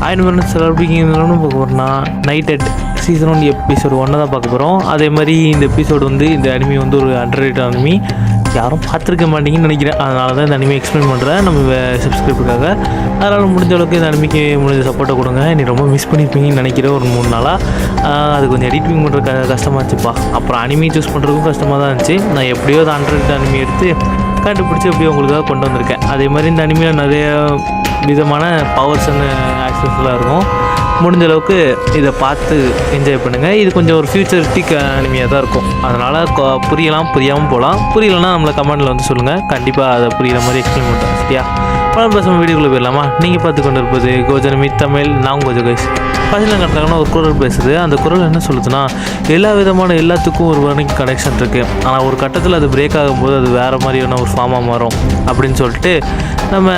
ஆயிரம் செலபிங்கன்னு பார்க்க போகிறோம்னா நைட் அட் சீசன் 1 எபிசோடு 1 தான் பார்க்க போகிறோம். அதே மாதிரி இந்த எபிசோடு வந்து இந்த அனிமி வந்து ஒரு அண்டர்ரேட்டட் அனிமி, யாரும் பார்த்துருக்க மாட்டீங்கன்னு நினைக்கிறேன். அதனால தான் இந்த அனிமி எக்ஸ்பிளைன் பண்ணுறேன் நம்ம சப்ஸ்கிரைபுக்காக. அதனால் முடிஞ்ச அளவுக்கு இந்த அனிமிக்கு முடிஞ்ச சப்போர்ட்டை கொடுங்க. நீ ரொம்ப மிஸ் பண்ணியிருப்பீங்கன்னு நினைக்கிறேன். ஒரு 3 நாளாக அது கொஞ்சம் எடிட்டிங் பண்ணுற கஷ்டமாச்சுப்பா. அப்புறம் அனிமி சூஸ் பண்ணுறதுக்கும் கஷ்டமாக தான் இருந்துச்சு. நான் எப்படியோ அந்த அண்டர்ரேட்டட் அனிமி எடுத்து கண்டுபிடிச்சி எப்படியோ உங்களுக்காக கொண்டு வந்திருக்கேன். அதே மாதிரி இந்த அனிமியில் நிறைய விதமான பவர்ஸ் அண்ட் ஆக்சஸ்லாம் இருக்கும். முடிஞ்ச அளவுக்கு இதை பார்த்து என்ஜாய் பண்ணுங்கள். இது கொஞ்சம் ஒரு ஃபியூச்சரிஸ்டிக் அனிமையாக தான் இருக்கும். அதனால் புரியாமல் போகலாம். புரியலைன்னா நம்மளை கமெண்டில் வந்து சொல்லுங்கள். கண்டிப்பாக அதை புரிகிற மாதிரி எக்ஸ்பிளைன் பண்ணுறேன். சரியா? படம் பேசாமல் வீடியோக்குள்ளே போயிடலாமா? நீங்கள் பார்த்து கொண்டு இருப்பது கோஜனமி தமிழ். நான் கோஜோ கைஸ். ஃபஸ்ட்டில் கட்டாங்கன்னா ஒரு குரல் பேசுது. அந்த குரல் என்ன சொல்லுதுன்னா, எல்லாத்துக்கும் ஒரு வரைக்கும் கனெக்ஷன் இருக்குது. ஆனால் ஒரு கட்டத்தில் அது பிரேக் ஆகும்போது அது வேறு மாதிரியான ஒரு ஃபார்மாக மாறும் அப்படின்னு சொல்லிட்டு நம்ம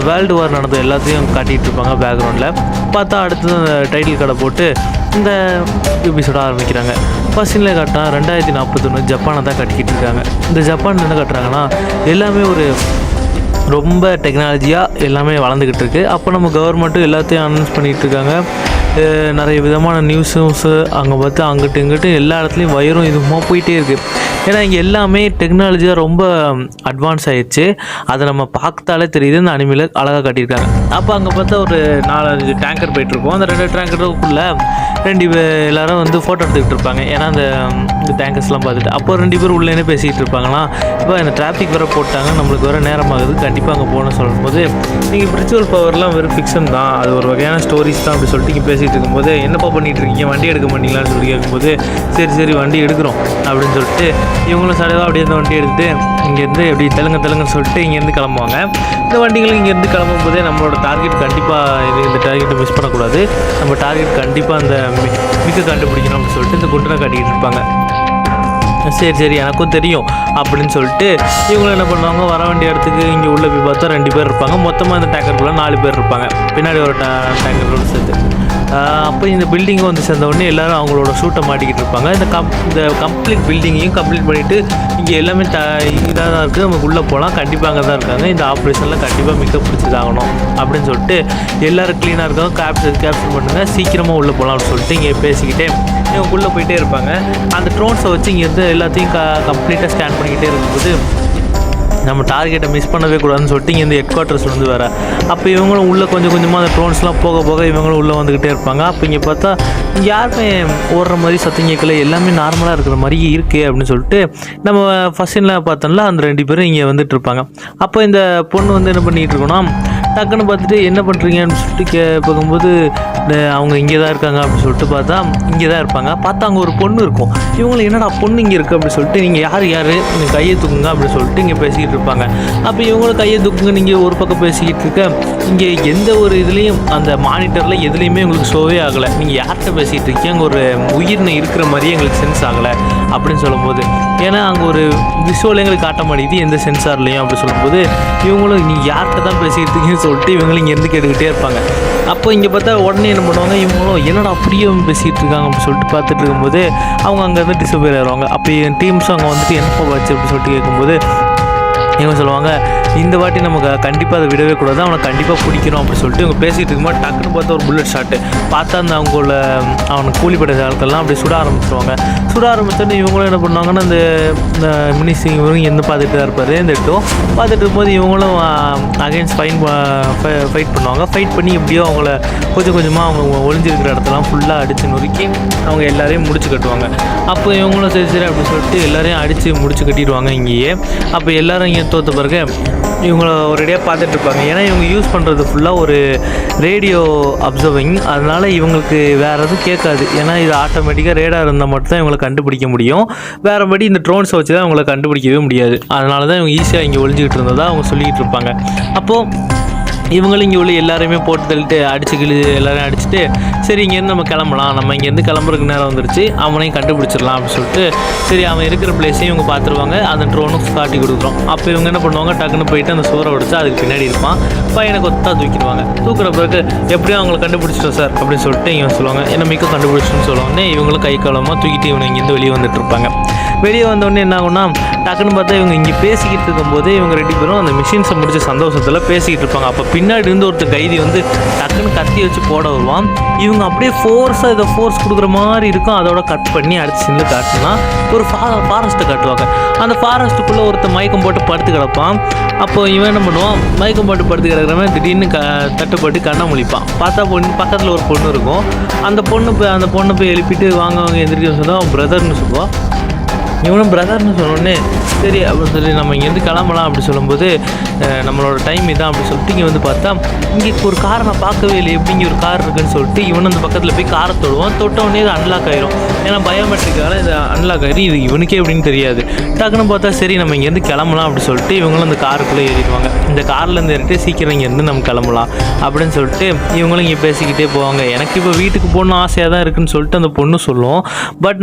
வேர்ல்டு வார் நடந்த எல்லாத்தையும் காட்டிகிட்டு இருப்பாங்க. பேக்ரவுண்டில் பார்த்தா அடுத்தது அந்த டைட்டில் கடை போட்டு இந்த எபிசோட ஆரம்பிக்கிறாங்க. ஃபர்ஸ்ட்டில் காட்டினா 2041 ஜப்பானை தான் கட்டிக்கிட்டு இருக்காங்க. இந்த ஜப்பான் என்ன கட்டுறாங்கன்னா, எல்லாமே ஒரு ரொம்ப டெக்னாலஜியாக எல்லாமே வளர்ந்துக்கிட்டு இருக்குது. அப்போ நம்ம கவர்மெண்ட்டும் எல்லாத்தையும் அனௌன்ஸ் பண்ணிகிட்டு இருக்காங்க. நிறைய விதமான நியூஸு அங்கே பார்த்து அங்கிட்டு இங்கிட்டு எல்லா இடத்துலையும் வயரும் இதுமா போயிட்டே இருக்குது. ஏன்னா இங்கே எல்லாமே டெக்னாலஜியாக ரொம்ப அட்வான்ஸ் ஆகிடுச்சு. அதை நம்ம பார்த்தாலே தெரியுது. இந்த அனிமையில் அழகாக காட்டியிருக்காங்க. அப்போ அங்கே பார்த்தா ஒரு 4-5 டேங்கர் போயிட்டுருக்கோம். அந்த 2 டேங்கருக்குள்ளே 2 எல்லோரும் வந்து ஃபோட்டோ எடுத்துக்கிட்டு இருப்பாங்க. ஏன்னா அந்த டேங்கர்ஸ்லாம் பார்த்துட்டு அப்போ 2 பேர் உள்ளே பேசிகிட்டு இருப்பாங்களா. இப்போ இந்த டிராஃபிக் வேறு போட்டாங்க, நம்மளுக்கு வேறு நேரமாகுது, கண்டிப்பாக அங்கே போகணும்னு சொல்லும்போது, நீங்கள் ஸ்பிரிச்சுவல் பவர்லாம் வெறும் ஃபிக்ஷன் தான், அது ஒரு வகையான ஸ்டோரிஸ் தான் அப்படி சொல்லிட்டு இங்கே பேசிகிட்டு இருக்கும்போது, என்னப்பா பண்ணிகிட்டு இருக்கீங்க, வண்டி எடுக்க மாட்டீங்களான்னு சொல்லி கேட்கும்போது, சரி வண்டி எடுக்கிறோம் அப்படின்னு சொல்லிட்டு இவங்களும் சடவாக அப்படியே இந்த வண்டி எடுத்துகிட்டு இங்கேருந்து எப்படி தெலுங்குன்னு சொல்லிட்டு இங்கேருந்து கிளம்புவாங்க. இந்த வண்டிகள் இங்கேருந்து கிளம்பும் போதே நம்மளோட டார்கெட் கண்டிப்பாக இந்த டார்கெட்டை மிஸ் பண்ணக்கூடாது. நம்ம டார்கெட் கண்டிப்பாக அந்த மிக்க கண்டுபிடிக்கணும் அப்படின்னு சொல்லிட்டு இந்த குண்டனை காட்டிக்கிட்டு இருப்பாங்க. சரி எனக்கும் தெரியும் அப்படின்னு சொல்லிட்டு இவங்களும் என்ன பண்ணுவாங்க, வர வேண்டிய இடத்துக்கு இங்கே உள்ளே போய் பார்த்தா 2 பேர் இருப்பாங்க. மொத்தமாக இந்த டேங்கருக்குள்ளே 4 பேர் இருப்பாங்க. பின்னாடி ஒரு டேங்கரோட சேர்த்து. அப்போ இந்த பில்டிங்கை வந்து சேர்ந்தவுடனே எல்லோரும் அவங்களோட ஷூட்டை மாட்டிக்கிட்டு இருப்பாங்க. இந்த கம்ப்ளீட் பில்டிங்கையும் கம்ப்ளீட் பண்ணிவிட்டு இங்கே எல்லாமே இதாக தான் இருக்குது, நமக்கு உள்ளே போகலாம், கண்டிப்பாக அங்கே தான் இருக்காங்க, இந்த ஆப்ரேஷனில் கண்டிப்பாக மிக்க பிடிச்சதாகணும் அப்படின்னு சொல்லிட்டு எல்லோரும் க்ளீனாக இருக்காங்க, கேப்சர் பண்ணுங்கள், சீக்கிரமாக உள்ளே போகலாம் அப்படின்னு சொல்லிட்டு இங்கே பேசிக்கிட்டே இவங்க உள்ளே போயிட்டே இருப்பாங்க. அந்த ட்ரோன்ஸை வச்சு இங்கேருந்து எல்லாத்தையும் கம்ப்ளீட்டாக ஸ்கேன் பண்ணிக்கிட்டே இருக்கும்போது நம்ம டார்கெட்டை மிஸ் பண்ணவே கூடாதுன்னு சொல்லிட்டு இங்கே இந்த ஹெட் குவார்ட்டர்ஸ் வந்து வேறு. அப்போ இவங்களும் உள்ளே கொஞ்சம் கொஞ்சமாக அந்த ட்ரோன்ஸ்லாம் போக இவங்களும் உள்ளே வந்துக்கிட்டே இருப்பாங்க. அப்போ இங்கே பார்த்தா இங்கே யாருமே ஓடுற மாதிரி சத்தம் கேட்கல, எல்லாமே நார்மலாக இருக்கிற மாதிரி இருக்குது அப்படின்னு சொல்லிட்டு நம்ம ஃபஸ்ட்டில் பார்த்தோம்ல அந்த 2 பேரும் இங்கே வந்துட்டு இருப்பாங்க. அப்போ இந்த பொண்ணு வந்து என்ன பண்ணிகிட்டு இருக்கோன்னா, டக்குன்னு பார்த்துட்டு என்ன பண்ணுறீங்கன்னு சொல்லிட்டு பார்க்கும்போது அவங்க இங்கே தான் இருக்காங்க அப்படின்னு சொல்லிட்டு பார்த்தா இங்கே தான் இருப்பாங்க. பார்த்தா அங்கே ஒரு பொண்ணு இருக்கும். இவங்களை என்னடா பொண்ணு இங்கே இருக்குது அப்படின்னு சொல்லிட்டு, நீங்கள் யார் நீங்கள் கையை தூக்குங்க அப்படின்னு சொல்லிட்டு இங்கே பேசிக்கிட்டு இருப்பாங்க. அப்போ இவங்களும் கையை தூக்குங்க, நீங்கள் ஒரு பக்கம் பேசிக்கிட்டு இருக்க, இங்கே எந்த ஒரு இதுலேயும் அந்த மானிட்டரில் எதுலேயுமே உங்களுக்கு ஷோவே ஆகலை, நீங்கள் யார்கிட்ட பேசிகிட்டு இருக்கீங்க, அங்கே ஒரு உயிர்னு இருக்கிற மாதிரியே எங்களுக்கு சென்ஸ் ஆகலை அப்படின்னு சொல்லும்போது, ஏன்னா அங்கே ஒரு விஷுவல் எங்களுக்கு காட்ட மாட்டேங்குது எந்த சென்சார்லையும் அப்படி சொல்லும்போது, இவங்களும் நீங்கள் யார்கிட்ட தான் பேசிக்கிட்டு இருக்கீங்கன்னு சொல்லிட்டு இவங்களும் இங்கேருந்து கேட்டுக்கிட்டே இருப்பாங்க. அப்போ இங்கே பார்த்தா உடனே என்ன பண்ணுவாங்க, இவங்களும் என்னடா அப்படியே பேசிகிட்டு இருக்காங்க அப்படின்னு சொல்லிட்டு பார்த்துட்டு இருக்கும்போது அவங்க அங்கேருந்து டிசப்பியர் ஆயிடுவாங்க. அப்போ என் டீம்ஸும் அங்கே வந்துட்டு என்னப்பா வச்சு அப்படின்னு சொல்லிட்டு கேட்கும்போது இவங்க சொல்லுவாங்க, இந்த வாட்டி நமக்கு கண்டிப்பாக அதை விடவே கூடாது, அவனை கண்டிப்பாக பிடிக்கணும் அப்படின்னு சொல்லிட்டு இவங்க பேசிகிட்டு இருக்கும்போது டக்குன்னு பார்த்தா ஒரு புல்லட் ஷாட்டு பார்த்தா அந்த அவனுக்கு கூலிப்பட ஆட்கள்லாம் அப்படி சுட ஆரம்பிச்சோன்னு இவங்களும் என்ன பண்ணுவாங்கன்னா, இந்த மினிஸ்ட்ரி இவரும் எந்த பார்த்துட்டு தான் இருப்பார். இந்த பார்த்துட்டு இருக்கும்போது இவங்களும் அகைன்ஸ்ட் ஃபைட் பண்ணுவாங்க. ஃபைட் பண்ணி எப்படியோ அவங்கள கொஞ்சமாக அவங்க ஒளிஞ்சிருக்கிற இடத்தெல்லாம் ஃபுல்லாக அடித்து நொறுக்கி அவங்க எல்லாரையும் முடிச்சு கட்டுவாங்க. அப்போ இவங்களும் சரி அப்படின்னு சொல்லிட்டு எல்லாரையும் அடித்து முடிச்சு கட்டிடுவாங்க இங்கேயே. அப்போ எல்லோரும் இங்கே தோற்ற பிறகு இவங்கள ஒரேடியாக பார்த்துட்டு இருப்பாங்க. ஏன்னா இவங்க யூஸ் பண்ணுறது ஃபுல்லாக ஒரு ரேடியோ அப்சர்விங், அதனால் இவங்களுக்கு வேறு எதுவும் கேட்காது. ஏன்னா இது ஆட்டோமேட்டிக்காக ரேடார் இருந்தால் மட்டும்தான் இவங்களை கண்டுபிடிக்க முடியும். வேறுபடி இந்த ட்ரோன்ஸை வச்சு தான் இவங்களை கண்டுபிடிக்கவே முடியாது. அதனால தான் இவங்க ஈஸியாக இங்கே ஒழிஞ்சிக்கிட்டு இருந்ததாக அவங்க சொல்லிக்கிட்டு இருப்பாங்க. அப்போது இவங்களும் இங்கே உள்ள எல்லாரையுமே போட்டு தள்ளிட்டு எல்லோரையும் அடிச்சுட்டு, சரி இங்கேருந்து நம்ம கிளம்பலாம், நம்ம இங்கேருந்து கிளம்புறதுக்கு நேரம் வந்துருச்சு, அவனையும் கண்டுபிடிச்சிடலாம் அப்படின்னு சொல்லிட்டு சரி அவன் இருக்கிற பிளேஸையும் இவங்க பார்த்துருவாங்க. அந்த ட்ரோனும் காட்டி கொடுக்குறோம். அப்போ இவங்க என்ன பண்ணுவாங்க, டக்குன்னு போயிட்டு அந்த சோறை உடைச்சு அதுக்கு பின்னாடி இருப்பான் பையனை கொத்தா தூக்கிடுவாங்க. தூக்குற பிறகு எப்படியும் அவங்களை கண்டுபிடிச்சிட்டோம் சார் அப்படின்னு சொல்லிட்டு இவங்க சொல்லுவாங்க, என்ன மிக்க கண்டுபிடிச்சிட்டுன்னு சொல்லுவாங்க. இவங்களும் கை காலமாக தூக்கிட்டு இவனை இங்கேருந்து வெளியே வந்துட்டு இருப்பாங்க. வெளியே வந்தோடனே என்ன ஆகும்னா, டக்குன்னு பார்த்தா இவங்க இங்கே பேசிக்கிட்டு இருக்கும்போது இவங்க 2 பேரும் அந்த மிஷின்ஸை முடிச்ச சந்தோஷத்தில் பேசிக்கிட்டு இருப்பாங்க. அப்போ பின்னாடி இருந்து ஒருத்தர் கைதி வந்து டக்குன்னு கத்தி வச்சு போட வருவான். இவங்க அப்படியே ஃபோர்ஸாக இதை ஃபோர்ஸ் கொடுக்குற மாதிரி இருக்கும். அதோட கட் பண்ணி அடுத்த சீனில் காட்டுனா ஒரு ஃபாரஸ்ட்டை காட்டுவாங்க. அந்த ஃபாரஸ்ட்டுக்குள்ளே ஒருத்தர் மயக்கம் போட்டு படுத்து கிடப்பான். அப்போ இவன் என்ன பண்ணுவான், மயக்கம் போட்டு படுத்து கிடக்கிறவன் திடீர்னு தட்டுப்பட்டு கண்ணை முழிப்பான். பார்த்தா பக்கத்தில் ஒரு பொண்ணு இருக்கும். அந்த பொண்ணை போய் எழுப்பிட்டு வாங்க எந்திரிக்க சொன்னால் அவன் பிரதர்னு சொல்லுவான். இவனும் பிரதர்னு சொன்னோடனே சரி அப்படின்னு சொல்லி நம்ம இங்கேருந்து கிளம்பலாம் அப்படி சொல்லும்போது நம்மளோட டைம் இதான் அப்படி சொல்லிட்டு இங்கே வந்து பார்த்தா இங்கே ஒரு காரை நான் பார்க்கவே இல்லை, எப்படி இங்கே ஒரு கார் இருக்குன்னு சொல்லிட்டு இவன் அந்த பக்கத்தில் போய் காரை தொடுவான். தொட்டவுடனே இது அன்லாக் ஆயிரும். ஏன்னா பயோமெட்ரிக்கால இது அன்லாக் ஆயிரும். இது இவனுக்கே எப்படின்னு தெரியாது. டக்குன்னு பார்த்தா சரி நம்ம இங்கேருந்து கிளம்பலாம் அப்படி சொல்லிட்டு இவங்களும் அந்த காருக்குள்ளே ஏறிடுவாங்க. இந்த கார்லேருந்து ஏறிட்டு சீக்கிரம் இங்கேருந்து நம்ம கிளம்பலாம் அப்படின்னு சொல்லிட்டு இவங்களும் இங்கே பேசிக்கிட்டே போவாங்க. எனக்கு இப்போ வீட்டுக்கு போகணுன்னு ஆசையாக தான் இருக்குன்னு சொல்லிட்டு அந்த பொண்ணு சொல்லும். பட்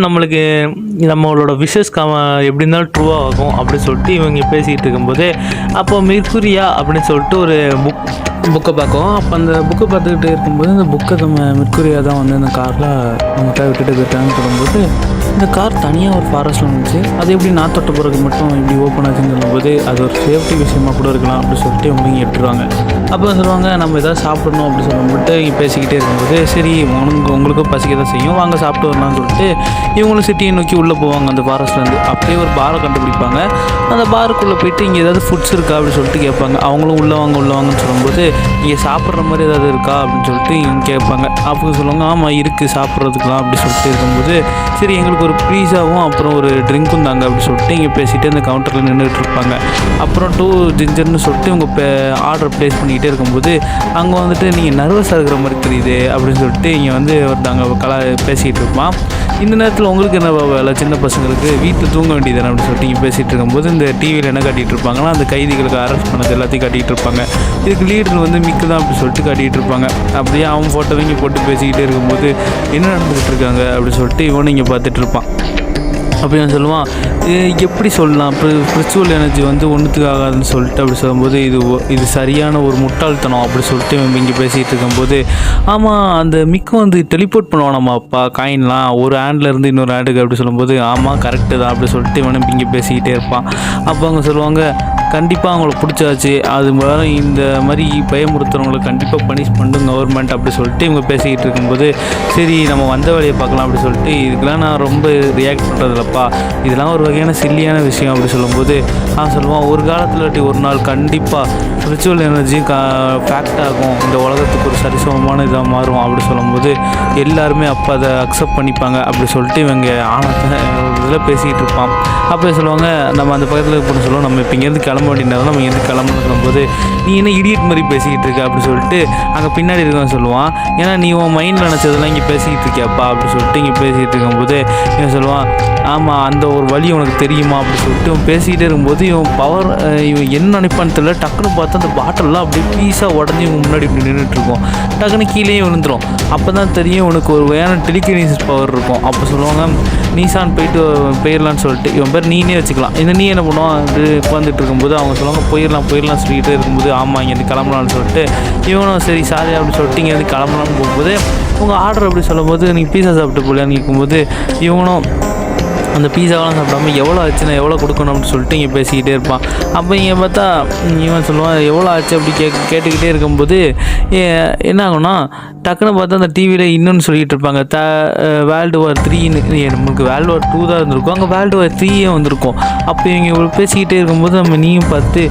நம்மளோட விஷஸ் எப்படி இருந்தாலும் ட்ரூவாக ஆகும் அப்படின்னு சொல்லிட்டு இவங்க பேசிக்கிட்டு இருக்கும்போது அப்போ மெர்க்குரியா அப்படின்னு சொல்லிட்டு ஒரு புக்கை பார்க்கும். அப்போ அந்த புக்கை பார்த்துக்கிட்டு இருக்கும்போது இந்த புக்கை மெர்க்குரியா தான் வந்து அந்த காரில் நம்மகிட்ட விட்டுட்டு போயிட்டாங்கன்னு சொல்லும்போது இந்த கார் தனியாக ஒரு ஃபாரஸ்ட்டில் வந்துச்சு. அது எப்படி நான் தொட்ட பிறகு மட்டும் இப்படி ஓப்பன் ஆச்சுன்னு சொல்லும்போது அது ஒரு சேஃப்டி விஷயமா கூட இருக்கலாம் அப்படின்னு சொல்லிட்டு இவங்க இங்கே எடுத்துருவாங்க. அப்போ சொல்லுவாங்க நம்ம எதாவது சாப்பிடணும் அப்படின்னு சொல்லிட்டு இங்கே பேசிக்கிட்டே இருக்கும்போது சரி உங்களுக்கும் பசிக்க தான் செய்யும், வாங்க சாப்பிட்டு வரலாம்னு சொல்லிட்டு இவங்களும் சிட்டியை நோக்கி உள்ளே போவாங்க. அந்த ஃபாரஸ்ட்லேருந்து அப்படியே ஒரு பாரை கண்டுபிடிப்பாங்க. அந்த பாருக்குள்ளே போயிட்டு இங்கே ஏதாவது ஃபுட்ஸ் இருக்கா அப்படின்னு சொல்லிட்டு கேட்பாங்க. அவங்களும் உள்ளே வாங்கன்னு சொல்லும்போது இங்கே சாப்பிட்ற மாதிரி ஏதாவது இருக்கா அப்படின்னு சொல்லிட்டு இவங்க கேட்பாங்க. அப்போ சொல்லுவாங்க ஆமாம் இருக்குது சாப்பிட்றதுக்குலாம் அப்படி சொல்லிட்டு இருக்கும்போது சரி எங்களுக்கு ஒரு பீஸாவும் அப்புறம் ஒரு ட்ரிங்க்கும் தாங்க அப்படி சொல்லிட்டு இங்கே பேசிகிட்டு அந்த கவுண்டரில் நின்றுட்டு இருப்பாங்க. அப்புறம் 2 ஜிஞ்சர்னு சொல்லிட்டு இவங்க ஆர்டர் ப்ளேஸ் பண்ணிக்கிட்டே இருக்கும்போது அங்கே வந்துட்டு நீங்கள் நர்வஸாக இருக்கிற மாதிரி தெரியுது அப்படின்னு சொல்லிட்டு இங்கே வந்து ஒருத்தவங்க பேசிக்கிட்டு இருப்பான். இந்த நேரத்தில் உங்களுக்கு என்ன வேலை, சின்ன பசங்களுக்கு வீட்டில் தூங்க வேண்டியதானே அப்படின்னு சொல்லிட்டு இங்கே பேசிகிட்டு இருக்கும்போது இந்த டிவியில் என்ன காட்டிகிட்டு இருப்பாங்கன்னா அந்த கைதிகளுக்கு அரெஸ்ட் பண்ணது எல்லாத்தையும் காட்டிகிட்டு இருப்பாங்க. இதுக்கு லீடர் வந்து மிக்கு தான் அப்படி சொல்லிட்டு காட்டிகிட்டு இருப்பாங்க. அப்படியே அவன் ஃபோட்டோவை இங்கே போட்டு பேசிக்கிட்டே இருக்கும்போது என்ன நடந்துக்கிட்டு இருக்காங்க அப்படின்னு சொல்லிட்டு இவனும் இங்கே பார்த்துட்டு இருப்பான். அப்படி நான் சொல்லுவான் எப்படி சொல்லலாம் இப்போ ஸ்பிரிச்சுவல் எனர்ஜி வந்து ஒன்றுத்துக்கு ஆகாதுன்னு சொல்லிட்டு அப்படி சொல்லும்போது இது சரியான ஒரு முட்டாள்தனம் அப்படி சொல்லிட்டு இங்கே பேசிகிட்டு இருக்கும்போது ஆமாம் அந்த மிக்கு வந்து டெலிபோர்ட் பண்ணுவானாமாப்பா காயின்லாம் ஒரு ஹேண்ட்லேருந்து இன்னொரு ஹேண்டுக்கு அப்படி சொல்லும்போது ஆமாம் கரெக்டு தான் அப்படி சொல்லிட்டு இவனும் இங்கே பேசிக்கிட்டே இருப்பான். அப்போ அவங்க சொல்லுவாங்க கண்டிப்பாக அவங்களுக்கு பிடிச்சாச்சு, அது வேறு இந்த மாதிரி பயமுறுத்துறவங்களை கண்டிப்பாக பனிஷ் பண்ணும் கவர்மெண்ட் அப்படி சொல்லிட்டு இவங்க பேசிக்கிட்டு இருக்கும்போது சரி நம்ம வந்த வேலையை பார்க்கலாம் அப்படி சொல்லிட்டு இதுக்கெலாம் நான் ரொம்ப ரியாக்ட் பண்ணுறதில்லப்பா, இதெல்லாம் ஒரு வகையான சில்லியான விஷயம் அப்படி சொல்லும்போது அவன் சொல்லுவான் ஒரு காலத்தில் ஒரு நாள் கண்டிப்பாக ஸ்பிரிச்சுவல் எனர்ஜி ஃபேக்ட் ஆகும், இந்த உலகத்துக்கு ஒரு சரிசமமான இதாக மாறும் அப்படி சொல்லும்போது எல்லாருமே அப்போ அதை அக்செப்ட் பண்ணிப்பாங்க அப்படி சொல்லிட்டு இவங்க ஆனத்தை இதில் பேசிக்கிட்டு இருப்பான். அப்போ சொல்லுவாங்க நம்ம அந்த பக்கத்தில் பொண்ணு சொல்லுவோம் நம்ம இப்போ இங்கேருந்து கிளம்ப வேண்டியதுனால நம்ம இங்கேருந்து கிளம்பணும்னு சொல்லும்போது நீ என்ன இடியட் மாதிரி பேசிக்கிட்டு இருக்க அப்படி சொல்லிட்டு அங்கே பின்னாடி இருக்கவன் சொல்லுவான் ஏன்னா நீ உன் மைண்டில் நினச்சதெல்லாம் இங்கே பேசிக்கிட்டு இருக்கியாப்பா அப்படி சொல்லிட்டு இங்கே பேசிக்கிட்டு இருக்கும்போது இவன் சொல்லுவான் ஆமாம் அந்த ஒரு வழி உனக்கு தெரியுமா அப்படி சொல்லிட்டு இவன் பேசிக்கிட்டே இருக்கும்போது இவன் பவர் இவன் என்ன நினைப்பான்னு தெரியல டக்குன்னு பார்த்தா அந்த பாட்டில்லாம் அப்படியே பீஸாக உடஞ்சி இவன் முன்னாடி இப்படி நின்றுட்டுருக்கோம். டக்குன்னு கீழே விழுந்துடும். அப்போ தான் தெரியும் உனக்கு ஒரு வகையான டெலிகினேசிஸ் பவர் இருக்கும். அப்போ சொல்லுவாங்க நீசான் போயிடலான்னு சொல்லிட்டு இவன் பேர் நீனே வச்சுக்கலாம். இந்த நீ என்ன பண்ணுவான் அப்படி உட்காந்துட்டு இருக்கும்போது அவங்க சொல்லுவாங்க போயிடலாம் சொல்லிகிட்டே இருக்கும்போது ஆமாம் இங்கேருந்து கிளம்பலான்னு சொல்லிட்டு இவனும் சரி சாரி அப்படின்னு சொல்லிட்டு இங்கேருந்து கிளம்பலான்னு போகும்போது உங்கள் ஆர்டர் அப்படி சொல்லும்போது நீங்கள் பீஸா சாப்பிட்டு போகலான்னு கேட்கும்போது இவனும் அந்த பீஸாவெலாம் சாப்பிடாம எவ்வளோ ஆச்சுன்னா எவ்வளோ கொடுக்கணும் அப்படின்னு சொல்லிட்டு இங்கே பேசிக்கிட்டே இருப்பான். அப்போ இங்கே பார்த்தா இவன் சொல்லுவான் எவ்வளோ ஆச்சு அப்படி கேட்டுக்கிட்டே இருக்கும்போது என்ன ஆகும்னா டக்குன்னு பார்த்தா அந்த டிவியில் இன்னொன்று சொல்லிகிட்டு இருப்பாங்க வேர்ல்டு வார் 3ன்னு நம்மளுக்கு வேர்ல்டு வார் 2 தான் இருந்திருக்கும், அங்கே வேர்ல்டு வார் 3 வந்திருக்கும். அப்போ இவங்க பேசிக்கிட்டே இருக்கும்போது நம்ம நீயும் பார்த்து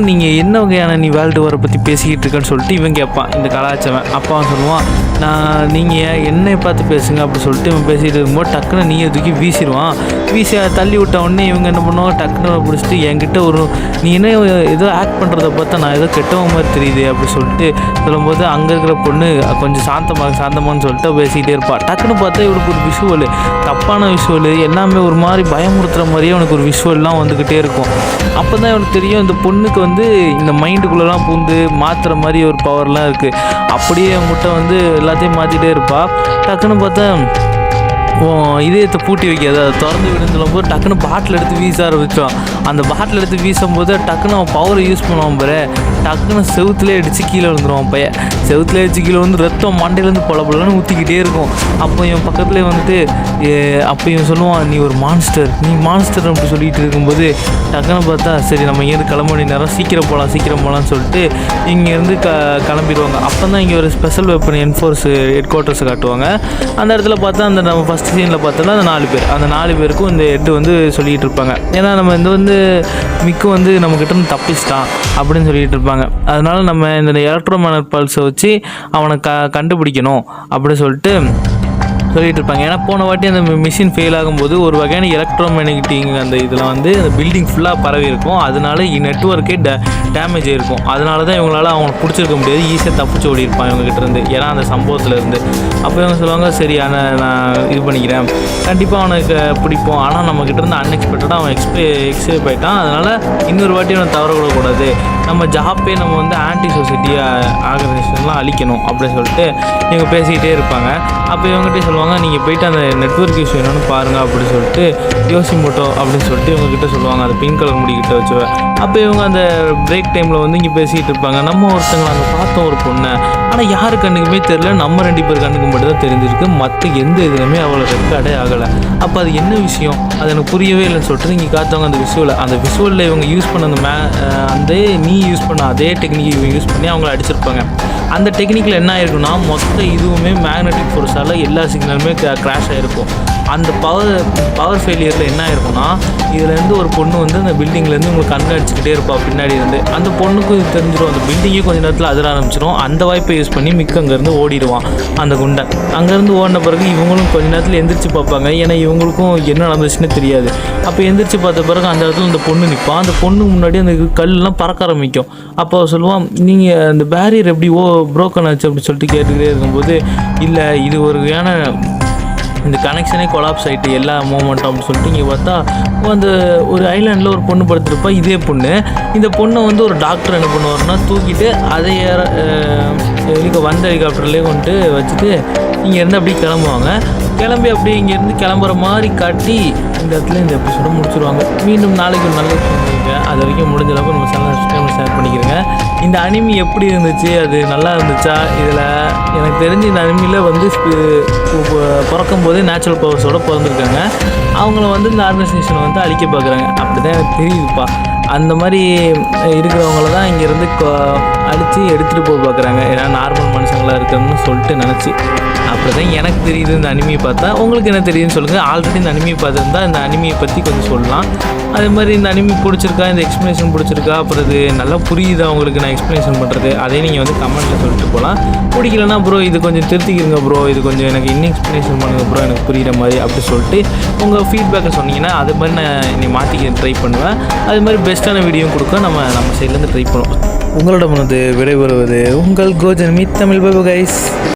நீங்கள் என்ன வகையான நீ வேர்ல்டு வாரை பற்றி பேசிக்கிட்டு இருக்கேன்னு சொல்லிட்டு இவன் கேட்பான் இந்த கலாச்சாரம். அப்போ அவன் சொல்லுவான் நீங்கள் என்னை பார்த்து பேசுங்க அப்படி சொல்லிட்டு இவன் பேசிகிட்டு இருக்கும்போது டக்குன்னு நீ தூக்கி வீசிடுவான். வீசி தள்ளி விட்ட உடனே இவங்க என்ன பண்ணுவாங்க டக்குன்னு பிடிச்சிட்டு என்கிட்ட நீ என்ன ஏதோ ஆக்ட் பண்ணுறத பார்த்தா நான் ஏதோ கெட்டவங்க மாதிரி தெரியுது அப்படி சொல்லிட்டு சொல்லும்போது அங்கே இருக்கிற பொண்ணு கொஞ்சம் சாந்தமானு சொல்லிட்டு பேசிக்கிட்டே இருப்பாள். டக்குன்னு பார்த்தா இவனுக்கு ஒரு விஷுவல் தப்பான விஷுவல் எல்லாமே ஒரு மாதிரி பயமுறுத்துகிற மாதிரியே அவனுக்கு ஒரு விஷுவல்லாம் வந்துக்கிட்டே இருக்கும். அப்போ தான் இவனுக்கு தெரியும் இந்த பொண்ணுக்கு இந்த மைண்டுக்குள்ளெலாம் பூந்து மாற்றுற மாதிரி ஒரு பவர்லாம் இருக்குது. அப்படியே அவங்ககிட்ட எல்லாத்தையும் மாற்றிட்டே இருப்பாள். டக்குன்னு பார்த்தா இதயத்தை பூட்டி வைக்காது அதை திறந்து விடுன்னு சொல்லும்போது டக்குன்னு பாட்டில் எடுத்து வீச ஆரம்பித்தோம். அந்த பாட்டில் எடுத்து வீசும்போது டக்குன்னு அவன் பவரை யூஸ் பண்ணுவான் பாரு டக்குன்னு செவுத்துலேயே அடித்து கீழே விழுந்துருவான் பையன். செவுத்துலேயே அடித்து கீழே வந்து ரத்தம் மண்டையிலேருந்து பொலன்னு ஊற்றிக்கிட்டே இருக்கும். அப்போ இவன் பக்கத்துலேயே வந்துட்டு அப்போ இவன் சொல்லுவான், நீ ஒரு மான்ஸ்டர், நீ மான்ஸ்டர் அப்படி சொல்லிட்டு இருக்கும்போது டக்குன்னு பார்த்தா சரி நம்ம இங்கேருந்து கிளம்ப வேண்டிய நேரம், சீக்கிரம் போகலான்னு சொல்லிட்டு இங்கேருந்து கிளம்பிடுவாங்க. அப்போ தான் இங்கே ஒரு ஸ்பெஷல் வெப்பன் என்ஃபோர்ஸ் ஹெட் குவார்ட்டர்ஸை காட்டுவாங்க. அந்த இடத்துல பார்த்தா அந்த நம்ம ஃபஸ்ட் சீனில் பார்த்தோன்னா அந்த 4 பேர், அந்த 4 பேருக்கும் இந்த ஹெட் வந்து சொல்லிகிட்டு இருப்பாங்க. ஏன்னா நம்ம இந்த வந்து மிக்கு வந்து நம்மக்கிட்ட இருந்து தப்பிச்சிட்டான் அப்படின்னு சொல்லிகிட்டு இருப்பாங்க. அதனால நம்ம இந்த எலக்ட்ரோமேக்னட் பல்ஸை வச்சு அவனை கண்டுபிடிக்கணும் அப்படின்னு சொல்லிட்டு சொல்லிட்டு இருப்பாங்க. ஏன்னா போன வாட்டி அந்த மிஷின் ஃபெயில் ஆகும்போது ஒரு வகையான எலக்ட்ரோமேக்னட்டிக் அந்த இதில் வந்து அந்த பில்டிங் ஃபுல்லாக பரவி இருக்கும். அதனால நெட்ஒர்க்கே டேமேஜ் ஆகிருக்கும். அதனால தான் இவங்களால் அவங்களுக்கு பிடிச்சிருக்க முடியாது, ஈஸியாக தப்பிச்சு ஓடி இருப்பான் இவங்ககிட்ட இருந்து, ஏன்னா அந்த சம்பவத்தில் இருந்து. அப்போ இவங்க சொல்லுவாங்க, சரி நான் இது பண்ணிக்கிறேன், கண்டிப்பாக அவனுக்கு பிடிப்போம், ஆனால் நம்மக்கிட்ட இருந்து அன்எக்ஸ்பெக்டடாக அவன் எக்ஸ்பேப் ஆகிட்டான், அதனால் இன்னொரு வாட்டி அவனை தவறக்கூடாது, நம்ம ஜாப்பே நம்ம வந்து ஆன்டி சொசைட்டி ஆர்கனைசேஷன்லாம் அழிக்கணும் அப்படின்னு சொல்லிட்டு இவங்க பேசிக்கிட்டே இருப்பாங்க. அப்போ இவங்ககிட்ட சொல்லுவாங்க, நீங்கள் போயிட்டு அந்த நெட்வொர்க் இஷ்யூ என்னென்னு பாருங்கள் அப்படின்னு சொல்லிட்டு யோசிமோட்டோ அப்படின்னு சொல்லிட்டு இவங்ககிட்ட சொல்லுவாங்க, அந்த பிங்க் கலர் முடிக்கிட்ட வச்சு. அப்போ இவங்க அந்த பிரேக் டைமில் வந்து இங்கே பேசிகிட்டு இருப்பாங்க. நம்ம ஒருத்தங்களை அங்கே பார்த்தோம் ஒரு பொண்ணை, ஆனால் யாரு கண்ணுக்குமே தெரில, நம்ம 2 பேர் கண்ணுக்கு மட்டும் தான் தெரிஞ்சிருக்கு, மற்ற எந்த இதுலையுமே அவளை ரெக்கார்டே ஆகலை. அப்போ அது என்ன விஷயம், அது எனக்கு புரியவே இல்லைன்னு சொல்லிட்டு இங்கே காத்தவங்க அந்த விஷுவலில் இவங்க யூஸ் பண்ண அந்த நீ யூஸ் பண்ண அதே டெக்னிக் இவங்க யூஸ் பண்ணி அவங்கள அடிச்சிருப்பாங்க. அந்த டெக்னிக்கில் என்ன ஆயிருக்குன்னா மொத்த இதுவுமே மேக்னெட்டிக் ஃபோர்ஸால் எல்லா சிக்னலுமே கிராஷ் ஆகிருக்கும். அந்த பவர் ஃபெயிலியரில் என்ன ஆயிருக்குன்னா இதுலேருந்து ஒரு பொண்ணு வந்து அந்த பில்டிங்லேருந்து உங்களுக்கு கண்காணிச்சிக்கிட்டே இருப்பாள் பின்னாடி இருந்து. அந்த பொண்ணுக்கு தெரிஞ்சிடும், அந்த பில்டிங்கே கொஞ்சம் நேரத்தில் அதிர ஆரம்பிச்சிடும். அந்த வாய்ப்பை யூஸ் பண்ணி மிக்க அங்கேருந்து ஓடிடுவான் அந்த குண்டன். அங்கேருந்து ஓடின பிறகு இவங்களும் கொஞ்சம் நேரத்தில் எந்திரிச்சு பார்ப்பாங்க, ஏன்னா இவங்களுக்கும் என்ன நடந்துச்சுன்னு தெரியாது. அப்போ எந்திரிச்சு பார்த்த பிறகு அந்த இடத்துல அந்த பொண்ணு நிற்பான். அந்த பொண்ணுக்கு முன்னாடி அந்த கல்லாம் பறக்க ஆரம்பிக்கும். அப்போ சொல்லுவான், நீங்கள் அந்த பேரியர் எப்படி ப்ரோக்கன் ஆச்சு அப்படின்னு சொல்லிட்டு கேட்டுக்கிட்டே இருக்கும்போது, இல்லை இது ஒரு வகையான இந்த கனெக்ஷனே கொலாப்ஸ் ஆகிட்டு எல்லா மூமெண்ட்டும் அப்படின்னு சொல்லிட்டு இங்கே பார்த்தா அந்த ஒரு ஐலாண்டில் ஒரு பொண்ணு படுத்துருப்பா. இதே பொண்ணு, இந்த பொண்ணை வந்து ஒரு டாக்டர் என்ன பண்ணுவார்னா தூக்கிட்டு அதை வந்த ஹெலிகாப்டர்லேயே கொண்டு வச்சுட்டு இங்கேருந்து அப்படியே கிளம்புவாங்க. கிளம்பி அப்படியே இங்கேருந்து கிளம்புற மாதிரி காட்டி இந்த இடத்துல இந்த எபிசோட முடிச்சுடுவாங்க. மீண்டும் நாளைக்கு ஒரு நல்ல பண்ணிக்கிறேங்க. அது வரைக்கும் முடிஞ்ச அளவுக்கு நம்ம சேனல் ஷேர் பண்ணிக்கிறேங்க. இந்த அனிமி எப்படி இருந்துச்சு, அது நல்லா இருந்துச்சா? இதில் எனக்கு தெரிஞ்சு இந்த அனிமியில் வந்து பிறக்கும் போதே நேச்சுரல் பவர்ஸோடு பிறந்திருக்காங்க. அவங்கள வந்து இந்த ஆர்கனைசேஷனை வந்து அழிக்க பார்க்குறாங்க, அப்படி தான் எனக்கு தெரியுதுப்பா. அந்த மாதிரி இருக்கிறவங்கள தான் இங்கேருந்து அடித்து எடுத்துகிட்டு போக பார்க்குறாங்க, ஏன்னா நார்மல் மனுஷங்களாக இருக்குதுன்னு சொல்லிட்டு நினச்சி. அப்படி தான் எனக்கு தெரியுது இந்த அனிமியை பார்த்தா. உங்களுக்கு என்ன தெரியுதுன்னு சொல்லுங்கள். ஆல்ரெடி இந்த அனிமியை பார்த்துருந்தா இந்த அனிமியை பற்றி கொஞ்சம் சொல்லலாம். அதே மாதிரி இந்த அனிமி பிடிச்சிருக்கா, இந்த எக்ஸ்ப்ளனேஷன் பிடிச்சிருக்கா, அப்புறம் இது நல்லா புரியுதா உங்களுக்கு நான் எக்ஸ்ப்ளனேஷன் பண்ணுறது, அதே நீங்கள் வந்து கமெண்ட்டில் சொல்லிட்டு போகலாம். பிடிக்கலன்னா ப்ரோ இது கொஞ்சம் திருத்திக்கிறங்க ப்ரோ, இது கொஞ்சம் எனக்கு இன்னும் எக்ஸ்ப்ளனேஷன் பண்ணுங்கள் ப்ரோ, எனக்கு புரிகிற மாதிரி அப்படி சொல்லிட்டு உங்கள் ஃபீட்பேக்கை சொன்னீங்கன்னா அது மாதிரி நான் என்னை மாற்றிக்க ட்ரை பண்ணுவேன். அது மாதிரி பெஸ்ட்டான வீடியோ கொடுக்க நம்ம சைட்லேருந்து ட்ரை பண்ணுவோம். உங்களோட விடைபெறுவது உங்கள் கோஜன் மீட் தமிழ் பாபு கைஸ்.